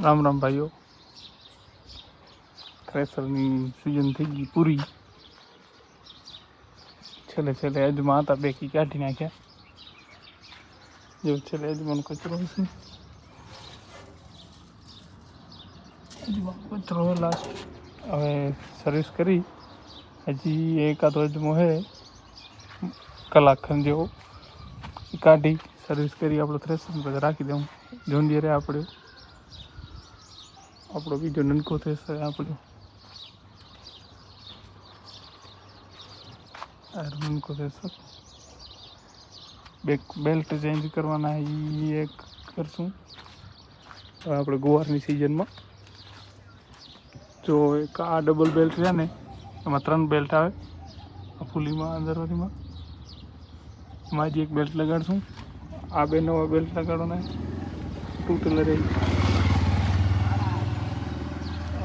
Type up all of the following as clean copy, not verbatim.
રામ રામ ભાઈઓ, થ્રેસરની સિઝન થઈ ગઈ પૂરી. છેલ્લે અજમા હતા, બેકી કાઢી નાખ્યા. જો છેલ્લે અજમાનો કચરો છે, અજમાનો કચરો લાસ્ટ. હવે સર્વિસ કરી, હજી એકાદો અજમો છે કલાક ખંડ જેવો, કાઢી સર્વિસ કરી આપણો થ્રેસર પછી રાખી દઉં. જોંડિયરે આપણો બીજો નનકો થ્રેસર આપણો નનકો થ્રેસર. બેલ્ટ ચેન્જ કરવાના એ એક કરશું હવે આપણે ગુવારની સિઝનમાં. જો એક આ ડબલ બેલ્ટ છે ને, એમાં 3 બેલ્ટ આવે. આ ફૂલીમાં અંદરવાળીમાં એમાં જ એક બેલ્ટ લગાડશું. આ 2 નવા બેલ્ટ લગાડવાના, ટૂટેલ રહે.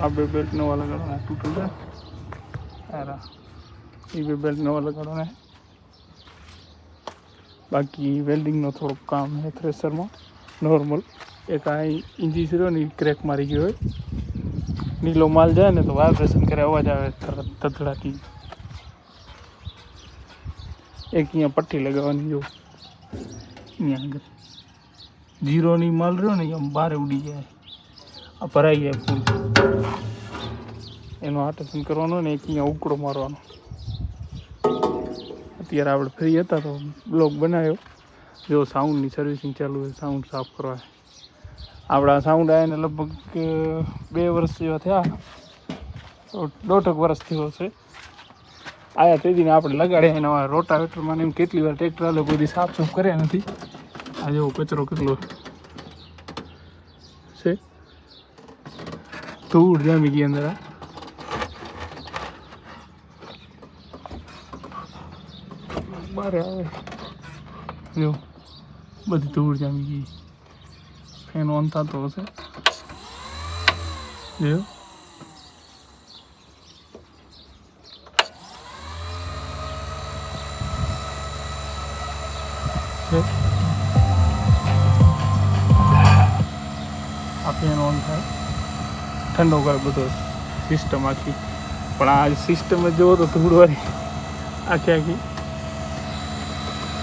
આ 2 બેલ્ટ નવા લગાડવાના, ટૂટેલ રહે. એ 2 બેલ્ટ નવા લગાડવાના. બાકી વેલ્ડિંગનો થોડોક કામ છે થ્રેસરમાં નોર્મલ. એક આ ઇન્ચીસ રહ્યો ને, ક્રેક મારી ગયો હોય. નીલો માલ જાય ને તો વાઇબ્રેશન કરે, અવાજ આવે ધધડાટી. એક અહીંયા પટ્ટી લગાવવાની, જો અહીંયા આગળ જીરોની માલ રહ્યો ને આમ બહાર ઉડી જાય, આ ભરાઈ જાય ફૂલ. એનો આટેશન કરવાનો ને એક અહીંયા ઉકળો મારવાનો. અત્યારે આપણે ફ્રી હતા તો બ્લોગ બનાવ્યો. જો સાઉન્ડની સર્વિસિંગ ચાલુ છે, સાઉન્ડ સાફ કરવા. આપણા સાઉન્ડ આવ્યા ને લગભગ 2 વર્ષ જેવા થયા, 1.5 વર્ષ થયો છે. આયા તે દિને આપણે લગાડ્યા એના રોટાવેટરમાં એમ કેટલી વાર ટ્રેક્ટર આલે, કોઈ દી સાફ સૂફ કર્યા નથી. આ જેવો કચરો કેટલો છે, ધૂળ જામી ગઈ અંદર. બારે આવે જો બધી ધૂળ જામી ગઈ. ફેન ઓન થતો હશે જો. આ ફેન ઓન થાય, ઠંડો કરે બધો સિસ્ટમ આખી. પણ આ સિસ્ટમ જુઓ તો ધૂળવાળી આખી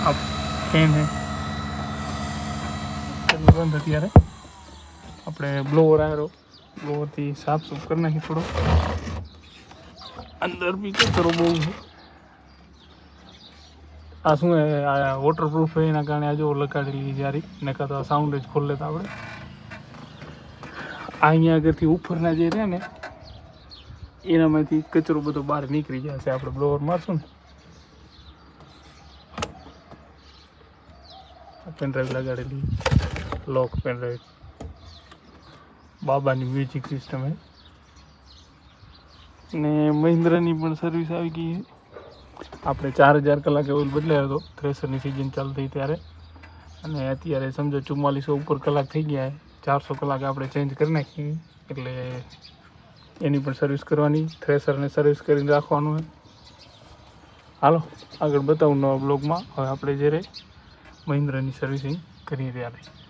આ ફેન છે. બંધ અત્યારે આપણે બ્લોવર આવ્યો, બ્લોવરથી સાફ સૂફ કરી નાખી. થોડો અંદર બી કચરો બહુ છે. આ શું આ વોટરપ્રૂફ એના કારણે આ જો લગાડેલી જારી નકા તો સાઉન્ડ જ ખોલ લેતા આપણે. આ અહીંયા આગળથી ઉપરના જે રહે ને એનામાંથી કચરો બધો બહાર નીકળી જશે. આપણે બ્લોવર મારશું ને, પેનડ્રાઈવ લગાડેલી, લોક પેનડ્રાઈવ, બાબાની મ્યુઝિક સિસ્ટમ છે. ને મહિન્દ્રાની પણ સર્વિસ આવી ગઈ છે. આપણે 4000 કલાકે ઓઇલ બદલાયો હતો થ્રેસરની સિઝન ચાલુ થઈ ત્યારે, અને અત્યારે સમજો 4400 ઉપર કલાક થઈ ગયા. 400 કલાક આપણે ચેન્જ કરી નાખી, એટલે એની પણ સર્વિસ કરવાની. થ્રેસરને સર્વિસ કરીને રાખવાનું છે. હાલો આગળ બતાવું નવા બ્લોગમાં. હવે આપણે જ્યારે મહિન્દ્રાની સર્વિસિંગ કરી રહ્યા છીએ.